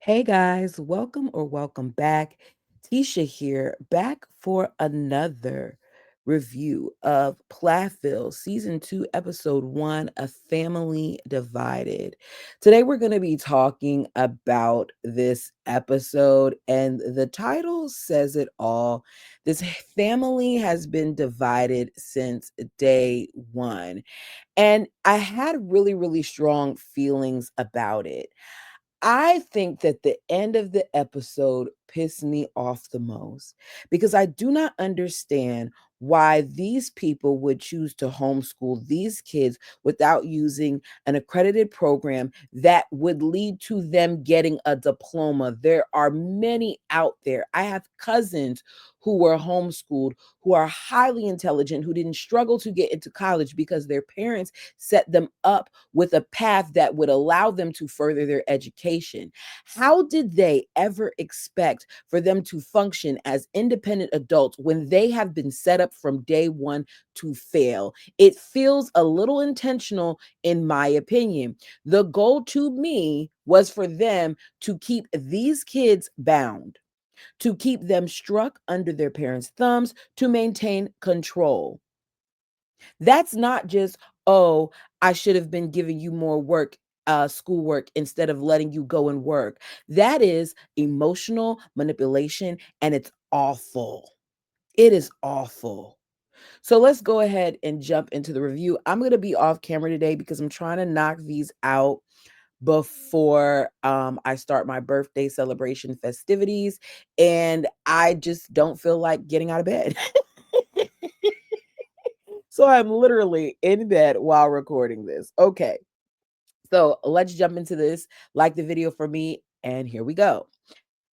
Hey guys, welcome back. Tisha here, back for another review of Plathville, Season 2, Episode 1, A Family Divided. Today we're going to be talking about this episode, and the title says it all. This family has been divided since day one, and I had really strong feelings about it. I think that the end of the episode pissed me off the most because I do not understand why these people would choose to homeschool these kids without using an accredited program that would lead to them getting a diploma. There are many out there. I have cousins who were homeschooled, who are highly intelligent, who didn't struggle to get into college because their parents set them up with a path that would allow them to further their education. How did they ever expect for them to function as independent adults when they have been set up from day one to fail? It feels a little intentional, in my opinion. The goal to me was for them to keep these kids bound, to keep them struck under their parents' thumbs, to maintain control. That's not just, oh, I should have been giving you more work, schoolwork, instead of letting you go and work. That is emotional manipulation, and it's awful. It is awful. So let's go ahead and jump into the review. I'm going to be off camera today because I'm trying to knock these out before I start my birthday celebration festivities, and I just don't feel like getting out of bed. So I'm literally in bed while recording this. Okay. So let's jump into this. Like the video for me, and here we go.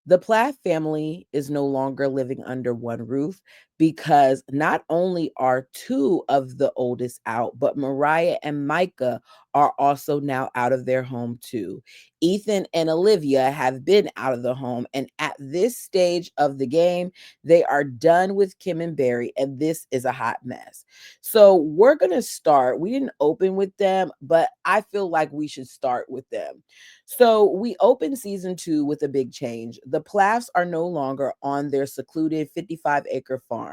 The Plath family is no longer living under one roof because not only are two of the oldest out, but Mariah and Micah are also now out of their home too. Ethan and Olivia have been out of the home, and at this stage of the game, they are done with Kim and Barry, and this is a hot mess. So we're going to start. We didn't open with them, but I feel like we should start with them. So we open season 2 with a big change. The Plaths are no longer on their secluded 55-acre farm.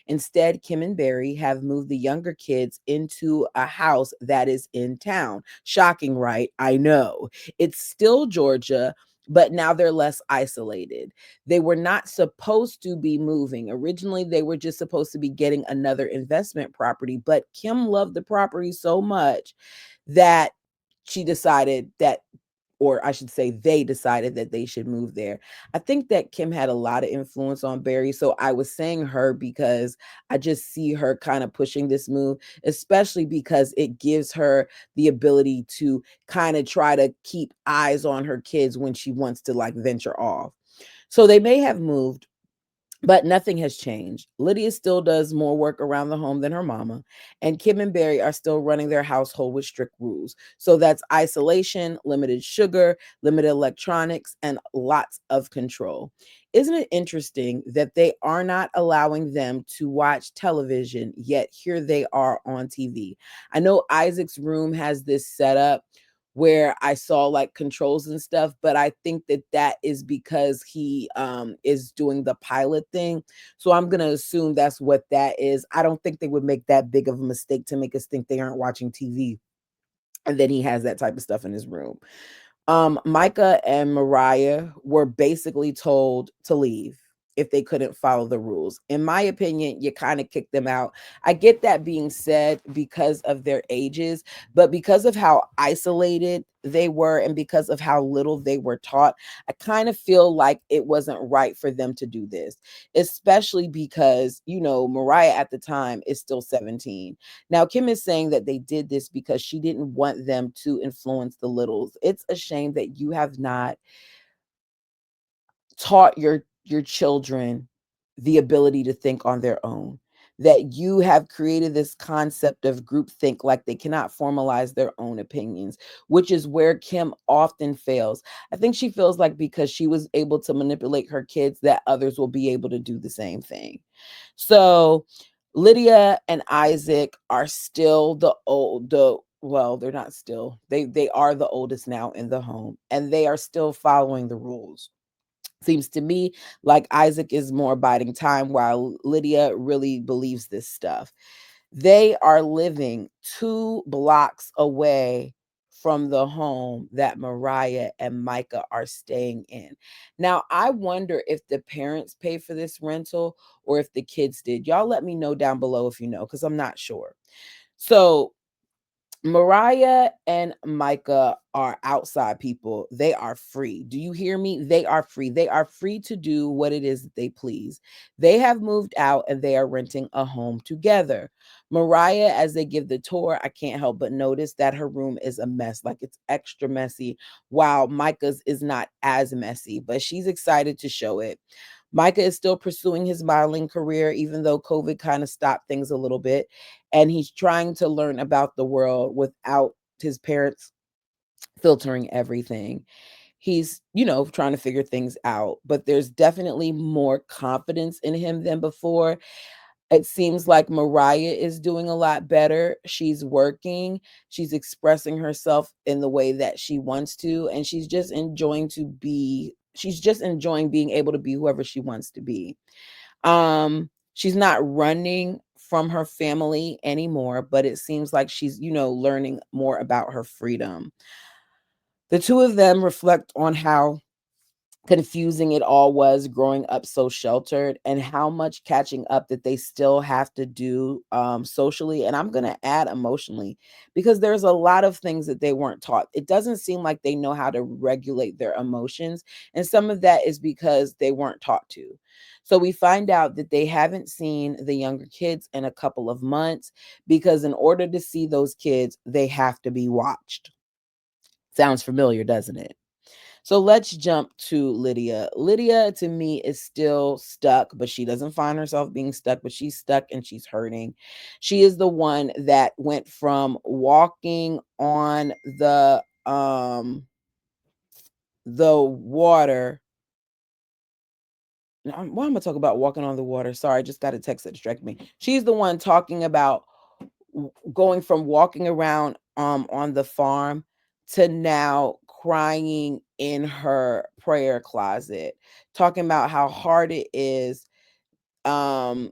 Instead, Kim and Barry have moved the younger kids into a house that is in town. Shocking, right? I know. It's still Georgia, but now they're less isolated. They were not supposed to be moving. Originally, they were just supposed to be getting another investment property, but Kim loved the property so much that she decided that, or I should say, they decided that they should move there. I think that Kim had a lot of influence on Barry. So I was saying her because I just see her kind of pushing this move, especially because it gives her the ability to kind of try to keep eyes on her kids when she wants to like venture off. So they may have moved, but nothing has changed. Lydia still does more work around the home than her mama, and Kim and Barry are still running their household with strict rules. So that's isolation, limited sugar, limited electronics, and lots of control. Isn't it interesting that they are not allowing them to watch television, yet here they are on TV? I know Isaac's room has this setup where I saw like controls and stuff, but I think that that is because he is doing the pilot thing. So I'm going to assume that's what that is. I don't think they would make that big of a mistake to make us think they aren't watching TV. And then he has that type of stuff in his room. Micah and Mariah were basically told to leave if they couldn't follow the rules. In my opinion, you kind of kick them out. I get that being said because of their ages, but because of how isolated they were and because of how little they were taught, I kind of feel like it wasn't right for them to do this, especially because, Mariah at the time is still 17. Now, Kim is saying that they did this because she didn't want them to influence the littles. It's a shame that you have not taught your children the ability to think on their own, that you have created this concept of groupthink, like they cannot formalize their own opinions, which is where Kim often fails. I think she feels like because she was able to manipulate her kids, that others will be able to do the same thing. So Lydia and Isaac are still the well, they're not still. They are the oldest now in the home, and they are still following the rules. Seems to me like Isaac is more biding time while Lydia really believes this stuff. They are living 2 blocks away from the home that Mariah and Micah are staying in. Now, I wonder if the parents pay for this rental or if the kids did. Y'all let me know down below if you know, because I'm not sure. So Mariah and Micah are outside people. They are free. Do you hear me? They are free. They are free to do what it is that they please. They have moved out and they are renting a home together. Mariah, as they give the tour, I can't help but notice that her room is a mess, like it's extra messy, while Micah's is not as messy, but she's excited to show it. Micah is still pursuing his modeling career, even though COVID kind of stopped things a little bit. And he's trying to learn about the world without his parents filtering everything. He's, trying to figure things out, but there's definitely more confidence in him than before. It seems like Mariah is doing a lot better. She's working, she's expressing herself in the way that she wants to, and she's just enjoying being able to be whoever she wants to be. She's not running from her family anymore, but it seems like she's, learning more about her freedom. The two of them reflect on how confusing it all was growing up so sheltered and how much catching up that they still have to do socially, and I'm going to add emotionally, because there's a lot of things that they weren't taught. It doesn't seem like they know how to regulate their emotions, and some of that is because they weren't taught to. So we find out that they haven't seen the younger kids in a couple of months, because in order to see those kids they have to be watched. Sounds familiar, doesn't it? So let's jump to Lydia. Lydia, to me, is still stuck, but she doesn't find herself being stuck, but she's stuck and she's hurting. She is the one that went from walking on the water. Now, why am I talking about walking on the water? Sorry, I just got a text that distracted me. She's the one talking about going from walking around on the farm to now crying in her prayer closet, talking about how hard it is um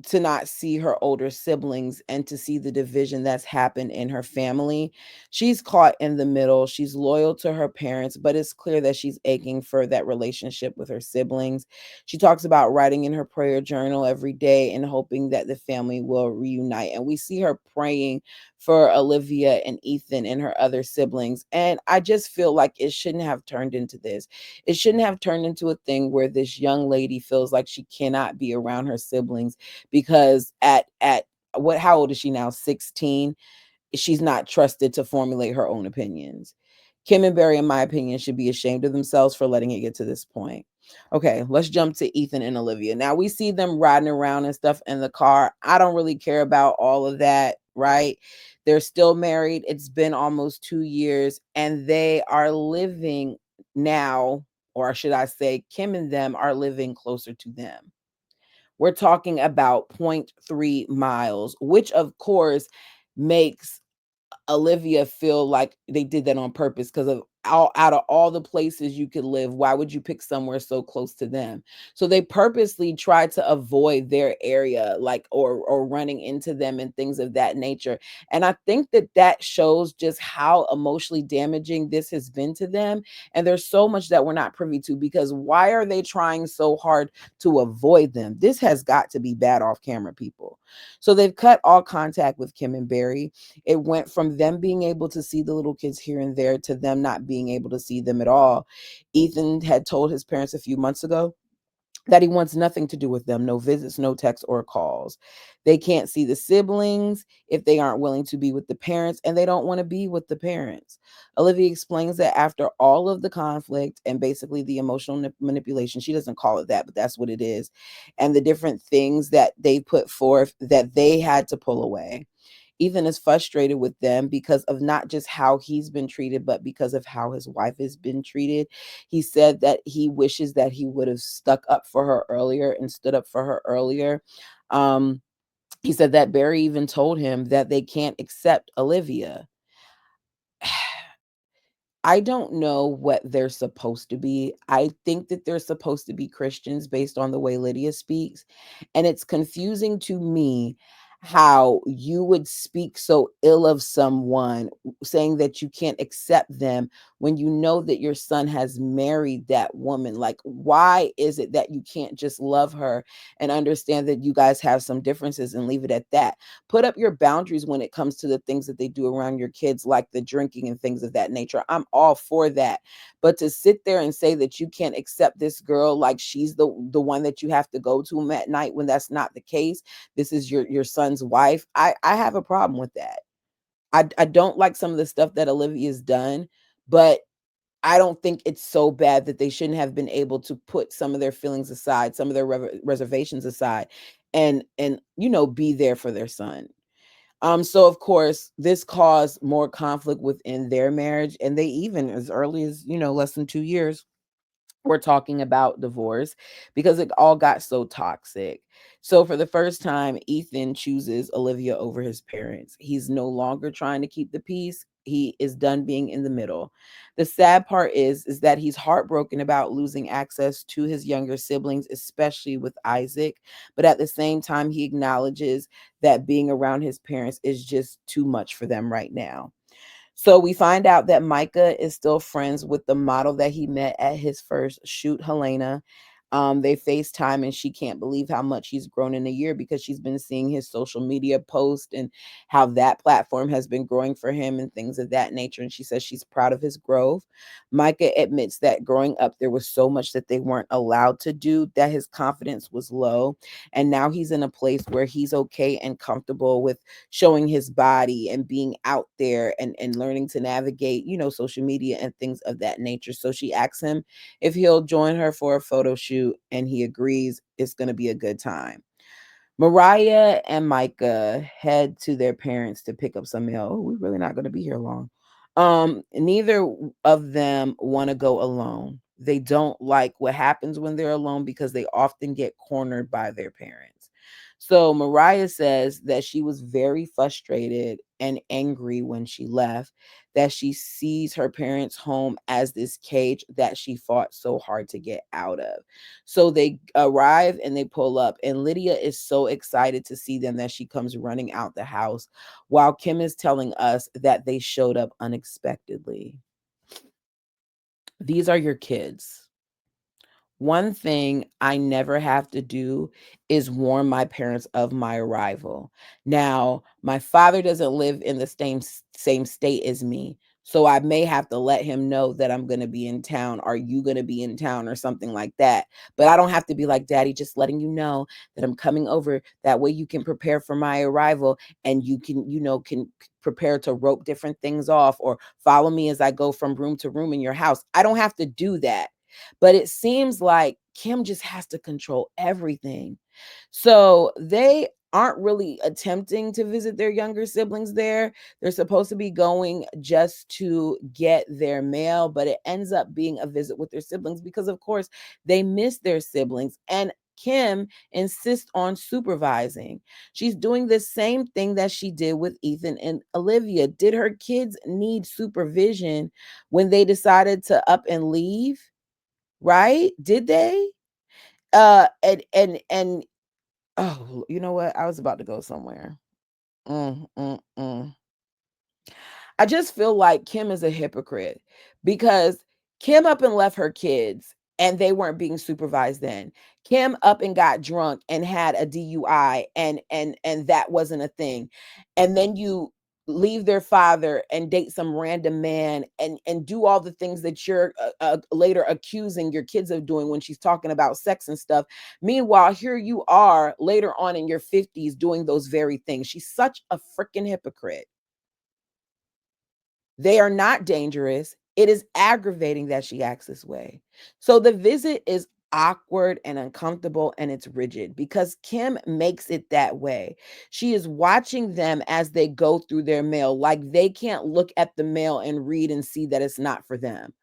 to not see her older siblings and to see the division that's happened in her family. She's caught in the middle. She's loyal to her parents, but it's clear that she's aching for that relationship with her siblings. She talks about writing in her prayer journal every day and hoping that the family will reunite. And we see her praying for Olivia and Ethan and her other siblings. And I just feel like it shouldn't have turned into this. It shouldn't have turned into a thing where this young lady feels like she cannot be around her siblings because at what how old is she now? 16. She's not trusted to formulate her own opinions. Kim and Barry, in my opinion, should be ashamed of themselves for letting it get to this point. Okay, let's jump to Ethan and Olivia. Now we see them riding around and stuff in the car. I don't really care about all of that, right? They're still married. It's been almost 2 years, and they are living now, or should I say, Kim and them are living closer to them. We're talking about point 0.3 miles, which of course makes Olivia feel like they did that on purpose, because of out of all the places you could live, why would you pick somewhere so close to them? So they purposely tried to avoid their area, like or running into them and things of that nature. And I think that that shows just how emotionally damaging this has been to them. And there's so much that we're not privy to, because why are they trying so hard to avoid them? This has got to be bad off camera, people. So they've cut all contact with Kim and Barry. It went from them being able to see the little kids here and there to them not being able to see them at all. Ethan had told his parents a few months ago that he wants nothing to do with them, no visits, no texts or calls. They can't see the siblings if they aren't willing to be with the parents, and they don't want to be with the parents. Olivia explains that after all of the conflict and basically the emotional manipulation, she doesn't call it that, but that's what it is, and the different things that they put forth, that they had to pull away. Ethan is frustrated with them because of not just how he's been treated, but because of how his wife has been treated. He said that he wishes that he would have stuck up for her earlier and stood up for her earlier. Um, He said that Barry even told him that they can't accept Olivia. I don't know what they're supposed to be. I think that they're supposed to be Christians based on the way Lydia speaks. And it's confusing to me how you would speak so ill of someone, saying that you can't accept them when you know that your son has married that woman. Like, why is it that you can't just love her and understand that you guys have some differences and leave it at that? Put up your boundaries when it comes to the things that they do around your kids, like the drinking and things of that nature. I'm all for that. But to sit there and say that you can't accept this girl, like she's the one that you have to go to at night, when that's not the case, this is your son's wife. I have a problem with that. I don't like some of the stuff that Olivia's done, but I don't think it's so bad that they shouldn't have been able to put some of their feelings aside, some of their reservations aside, and be there for their son. So of course, this caused more conflict within their marriage, and they even, as early as, less than 2 years, were talking about divorce because it all got so toxic. So for the first time, Ethan chooses Olivia over his parents. He's no longer trying to keep the peace. He is done being in the middle. The sad part is that he's heartbroken about losing access to his younger siblings, especially with Isaac. But at the same time, he acknowledges that being around his parents is just too much for them right now. So we find out that Micah is still friends with the model that he met at his first shoot, Helena. They FaceTime, and she can't believe how much he's grown in a year because she's been seeing his social media post and how that platform has been growing for him and things of that nature. And she says she's proud of his growth. Micah admits that growing up, there was so much that they weren't allowed to do that his confidence was low. And now he's in a place where he's okay and comfortable with showing his body and being out there and learning to navigate, social media and things of that nature. So she asks him if he'll join her for a photo shoot, and he agrees it's going to be a good time. Mariah and Micah head to their parents to pick up some mail. Oh, we're really not going to be here long. Neither of them want to go alone. They don't like what happens when they're alone because they often get cornered by their parents. So Mariah says that she was very frustrated and angry when she left, that she sees her parents' home as this cage that she fought so hard to get out of. So they arrive and they pull up, and Lydia is so excited to see them that she comes running out the house, while Kim is telling us that they showed up unexpectedly. These are your kids. One thing I never have to do is warn my parents of my arrival. Now, my father doesn't live in the same state as me, so I may have to let him know that I'm going to be in town. Are you going to be in town or something like that? But I don't have to be like, Daddy, just letting you know that I'm coming over. That way you can prepare for my arrival, and you can prepare to rope different things off or follow me as I go from room to room in your house. I don't have to do that. But it seems like Kim just has to control everything. So they aren't really attempting to visit their younger siblings there. They're supposed to be going just to get their mail, but it ends up being a visit with their siblings because, of course, they miss their siblings. And Kim insists on supervising. She's doing the same thing that she did with Ethan and Olivia. Did her kids need supervision when they decided to up and leave? Right? Did they? And oh, you know what? I was about to go somewhere. Mm, mm, mm. I just feel like Kim is a hypocrite because Kim up and left her kids and they weren't being supervised then. Kim up and got drunk and had a DUI and that wasn't a thing. And then you leave their father and date some random man and do all the things that you're later accusing your kids of doing when she's talking about sex and stuff. Meanwhile, here you are later on in your 50s doing those very things. She's such a freaking hypocrite. They are not dangerous. It is aggravating that she acts this way. So the visit is awkward and uncomfortable and it's rigid because Kim makes it that way. She is watching them as they go through their mail, like they can't look at the mail and read and see that it's not for them.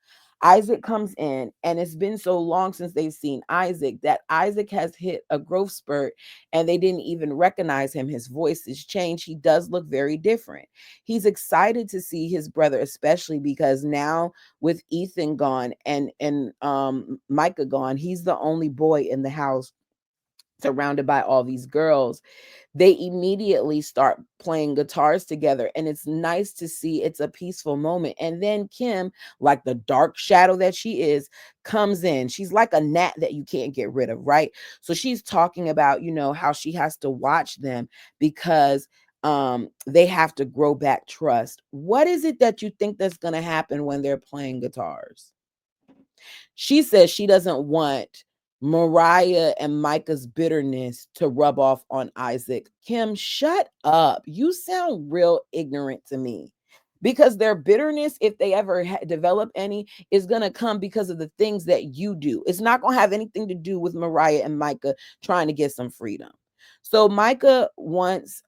Isaac comes in, and it's been so long since they've seen Isaac that Isaac has hit a growth spurt and they didn't even recognize him. His voice has changed. He does look very different. He's excited to see his brother, especially because now with Ethan gone and Micah gone, he's the only boy in the house surrounded by all these girls. They immediately start playing guitars together, and it's nice to see. It's a peaceful moment. And then Kim, like the dark shadow that she is, comes in. She's like a gnat that you can't get rid of, right? So she's talking about, how she has to watch them because they have to grow back trust. What is it that you think that's going to happen when they're playing guitars? She says she doesn't want Mariah and Micah's bitterness to rub off on Isaac. Kim, shut up. You sound real ignorant to me. Because their bitterness, if they ever develop any, is going to come because of the things that you do. It's not going to have anything to do with Mariah and Micah trying to get some freedom. So Micah wants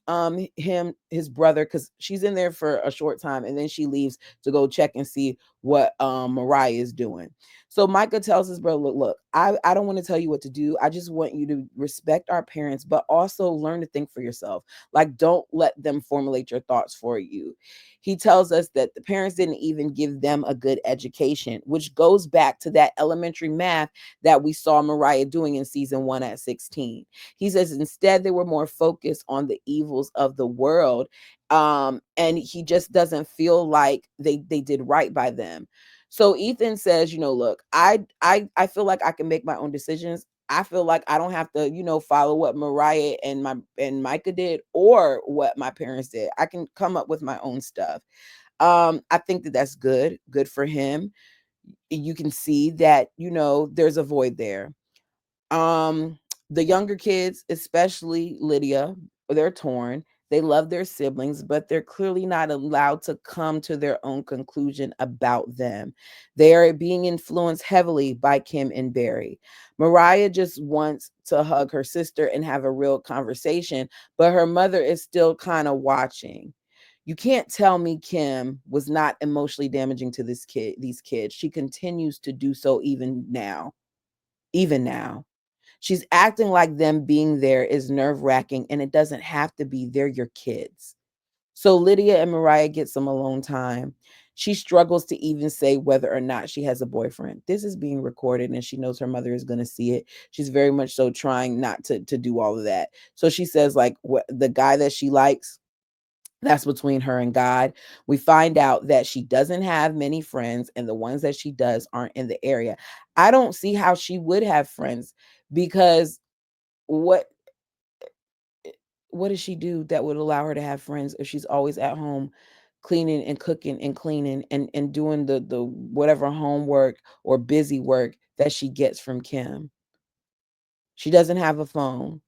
his brother, because she's in there for a short time and then she leaves to go check and see what Mariah is doing. So Micah tells his brother, look, I don't want to tell you what to do. I just want you to respect our parents, but also learn to think for yourself. Like, don't let them formulate your thoughts for you. He tells us that the parents didn't even give them a good education, which goes back to that elementary math that we saw Mariah doing in season 1 at 16. He says instead they were more focused on the evils of the world. And he just doesn't feel like they did right by them. So Ethan says, look, I feel like I can make my own decisions. I feel like I don't have to, follow what Mariah and Micah did or what my parents did. I can come up with my own stuff. I think that that's good for him. You can see that, there's a void there. Um, the younger kids, especially Lydia, they're torn. They love their siblings, but they're clearly not allowed to come to their own conclusion about them. They are being influenced heavily by Kim and Barry. Mariah just wants to hug her sister and have a real conversation, but her mother is still kind of watching. You can't tell me Kim was not emotionally damaging to these kids. She continues to do so even now. Even now. She's acting like them being there is nerve-wracking, and it doesn't have to be. They're your kids. So Lydia and Mariah get some alone time. She struggles to even say whether or not she has a boyfriend. This is being recorded, and she knows her mother is going to see it. She's very much so trying not to do all of that. So she says, like, what the guy that she likes, that's between her and God. We find out that she doesn't have many friends, and the ones that she does aren't in the area. I don't see how she would have friends, because what what does she do that would allow her to have friends if she's always at home cleaning and cooking and cleaning and doing the whatever homework or busy work that she gets from Kim? She doesn't have a phone.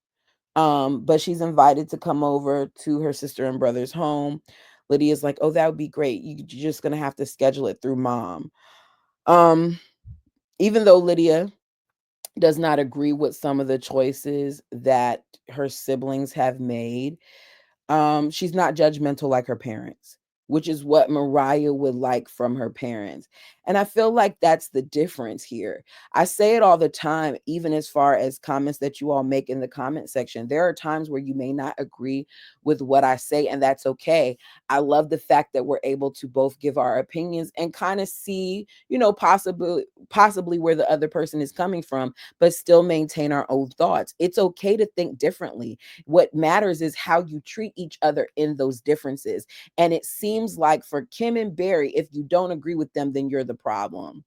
But she's invited to come over to her sister and brother's home. Lydia's like, "Oh, that would be great. You're just gonna have to schedule it through mom." Um, Even though Lydia does not agree with some of the choices that her siblings have made, she's not judgmental like her parents, which is what Mariah would like from her parents. And I feel like that's the difference here. I say it all the time, even as far as comments that you all make in the comment section. There are times where you may not agree with what I say, and that's okay. I love the fact that we're able to both give our opinions and kind of see, possibly where the other person is coming from, but still maintain our own thoughts. It's okay to think differently. What matters is how you treat each other in those differences. And it seems like for Kim and Barry, if you don't agree with them, then you're the problem.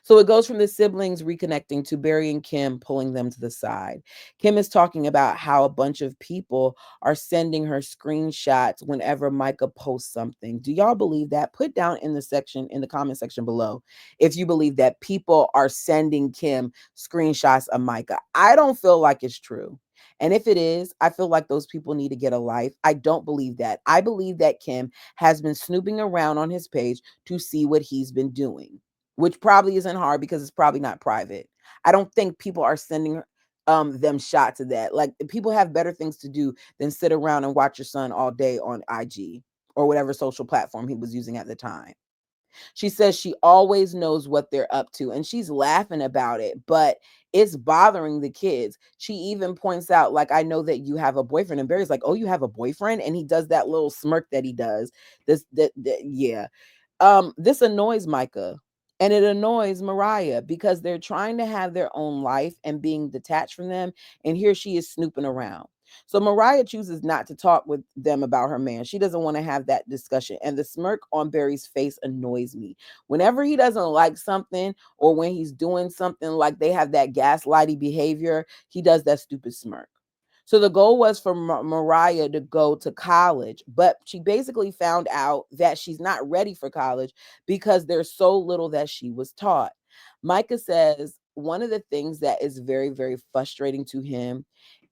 So it goes from the siblings reconnecting to Barry and Kim pulling them to the side. Kim is talking about how a bunch of people are sending her screenshots whenever Micah posts something. Do y'all believe that? Put down in the comment section below if you believe that people are sending Kim screenshots of Micah. I don't feel like it's true. And if it is, I feel like those people need to get a life. I don't believe that. I believe that Kim has been snooping around on his page to see what he's been doing, which probably isn't hard because it's probably not private. I don't think people are sending them shots of that. Like, people have better things to do than sit around and watch your son all day on IG or whatever social platform he was using at the time. She says she always knows what they're up to and she's laughing about it, but it's bothering the kids. She even points out, like, I know that you have a boyfriend. And Barry's like, oh, you have a boyfriend? And he does that little smirk that he does. Yeah. This annoys Micah and it annoys Mariah because they're trying to have their own life and being detached from them. And here she is snooping around. So Mariah chooses not to talk with them about her man. She doesn't want to have that discussion. And the smirk on Barry's face annoys me. Whenever he doesn't like something or when he's doing something like they have that gaslighty behavior, he does that stupid smirk. So the goal was for Mariah to go to college, but she basically found out that she's not ready for college because there's so little that she was taught. Micah says one of the things that is very, very frustrating to him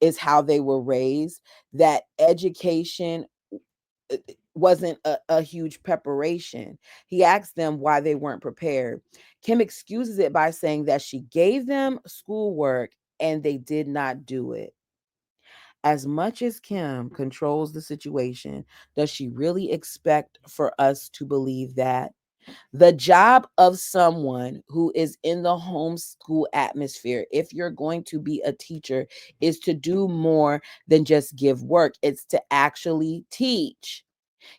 is how they were raised, that education wasn't a huge preparation. He asked them why they weren't prepared. Kim excuses it by saying that she gave them schoolwork and they did not do it. As much as Kim controls the situation, does she really expect for us to believe that? The job of someone who is in the homeschool atmosphere, if you're going to be a teacher, is to do more than just give work, it's to actually teach.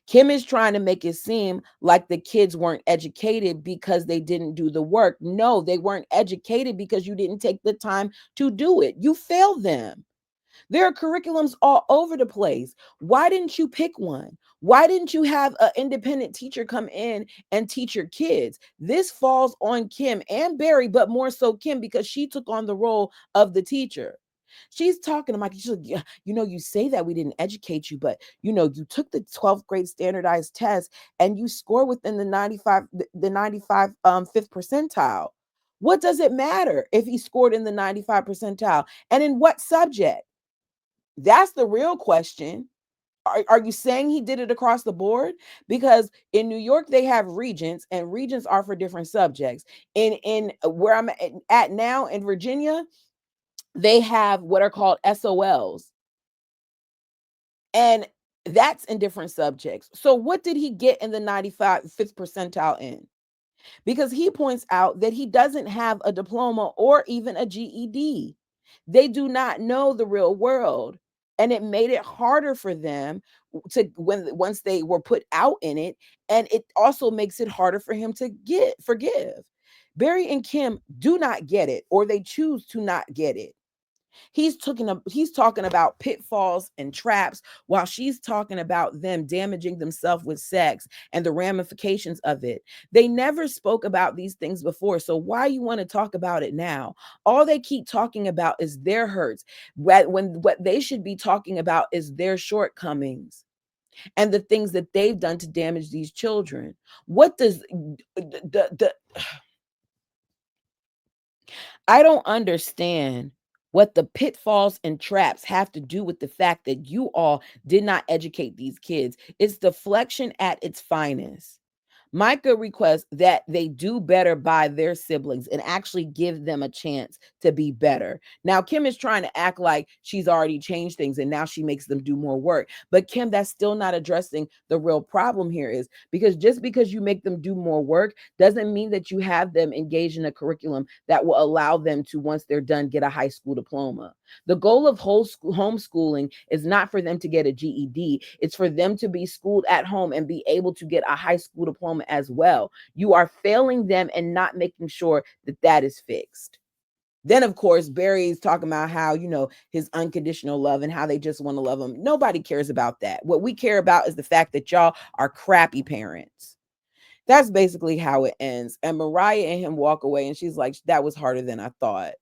Kim is trying to make it seem like the kids weren't educated because they didn't do the work. No, they weren't educated because you didn't take the time to do it. You failed them. There are curriculums all over the place. Why didn't you pick one? Why didn't you have an independent teacher come in and teach your kids? This falls on Kim and Barry, but more so Kim because she took on the role of the teacher. She's talking to Mike. She's like, yeah, you say that we didn't educate you, but you took the 12th grade standardized test and you score within the 95, the 95 fifth percentile. What does it matter if he scored in the 95 percentile? And in what subject? That's the real question. Are you saying he did it across the board? Because in New York, they have regents, and regents are for different subjects. In where I'm at now in Virginia, they have what are called SOLs, and that's in different subjects. So, what did he get in the 95 fifth percentile in? Because he points out that he doesn't have a diploma or even a GED. They do not know the real world. And it made it harder for them to once they were put out in it. And it also makes it harder for him to forgive. Barry and Kim do not get it, or they choose to not get it. He's talking about pitfalls and traps while she's talking about them damaging themselves with sex and the ramifications of it. They never spoke about these things before, so why you want to talk about it now? All they keep talking about is their hurts, when what they should be talking about is their shortcomings and the things that they've done to damage these children. What does the I don't understand what the pitfalls and traps have to do with the fact that you all did not educate these kids. It's deflection at its finest. Micah requests that they do better by their siblings and actually give them a chance to be better. Now, Kim is trying to act like she's already changed things and now she makes them do more work. But Kim, that's still not addressing the real problem here is because just because you make them do more work doesn't mean that you have them engage in a curriculum that will allow them to, once they're done, get a high school diploma. The goal of homeschooling is not for them to get a GED. It's for them to be schooled at home and be able to get a high school diploma as well. You are failing them and not making sure that that is fixed. Then, of course, Barry's talking about how, his unconditional love and how they just want to love him. Nobody cares about that. What we care about is the fact that y'all are crappy parents. That's basically how it ends. And Mariah and him walk away, and she's like, that was harder than I thought.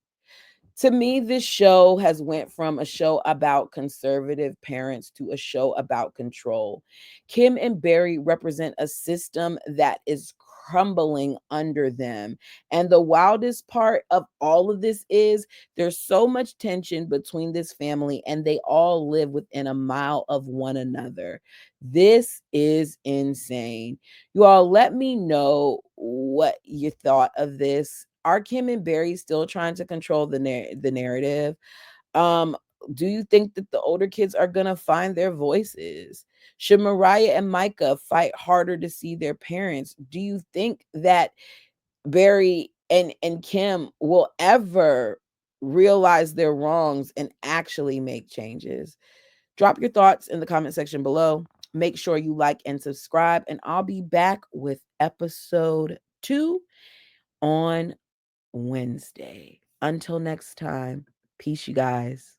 To me, this show has went from a show about conservative parents to a show about control. Kim and Barry represent a system that is crumbling under them. And the wildest part of all of this is there's so much tension between this family and they all live within a mile of one another. This is insane. You all let me know what you thought of this. Are Kim and Barry still trying to control the narrative? Do you think that the older kids are going to find their voices? Should Mariah and Micah fight harder to see their parents? Do you think that Barry and Kim will ever realize their wrongs and actually make changes? Drop your thoughts in the comment section below. Make sure you like and subscribe, and I'll be back with episode 2 on Wednesday. Until next time, peace, you guys.